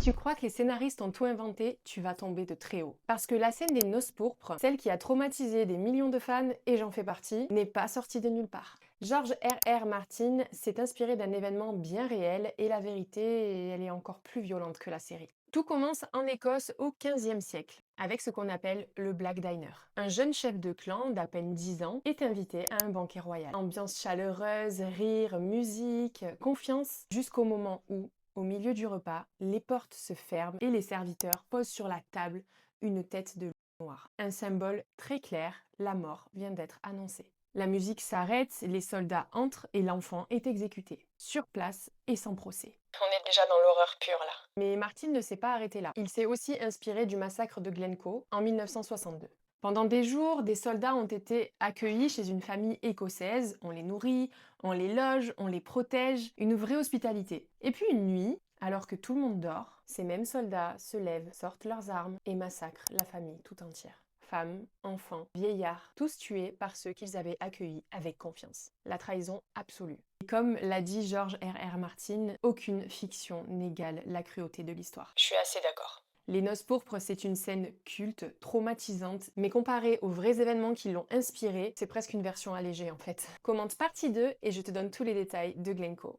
tu crois que les scénaristes ont tout inventé, tu vas tomber de très haut. Parce que la scène des noces pourpres, celle qui a traumatisé des millions de fans, et j'en fais partie, n'est pas sortie de nulle part. George R.R. Martin s'est inspiré d'un événement bien réel et la vérité, elle est encore plus violente que la série. Tout commence en Écosse au XVe siècle, avec ce qu'on appelle le Black Diner. Un jeune chef de clan d'à peine 10 ans est invité à un banquet royal. Ambiance chaleureuse, rire, musique, confiance, jusqu'au moment où, au milieu du repas, les portes se ferment et les serviteurs posent sur la table une tête de loup noir. Un symbole très clair, la mort vient d'être annoncée. La musique s'arrête, les soldats entrent et l'enfant est exécuté, sur place et sans procès. On est déjà dans l'horreur pure là. Mais Martin ne s'est pas arrêté là. Il s'est aussi inspiré du massacre de Glencoe en 1962. Pendant des jours, des soldats ont été accueillis chez une famille écossaise. On les nourrit, on les loge, on les protège. Une vraie hospitalité. Et puis une nuit, alors que tout le monde dort, ces mêmes soldats se lèvent, sortent leurs armes et massacrent la famille tout entière. Femmes, enfants, vieillards, tous tués par ceux qu'ils avaient accueillis avec confiance. La trahison absolue. Et comme l'a dit George R.R. Martin, aucune fiction n'égale la cruauté de l'histoire. Je suis assez d'accord. Les Noces pourpres, c'est une scène culte, traumatisante, mais comparée aux vrais événements qui l'ont inspirée, c'est presque une version allégée en fait. Commente partie 2 et je te donne tous les détails de Glencoe.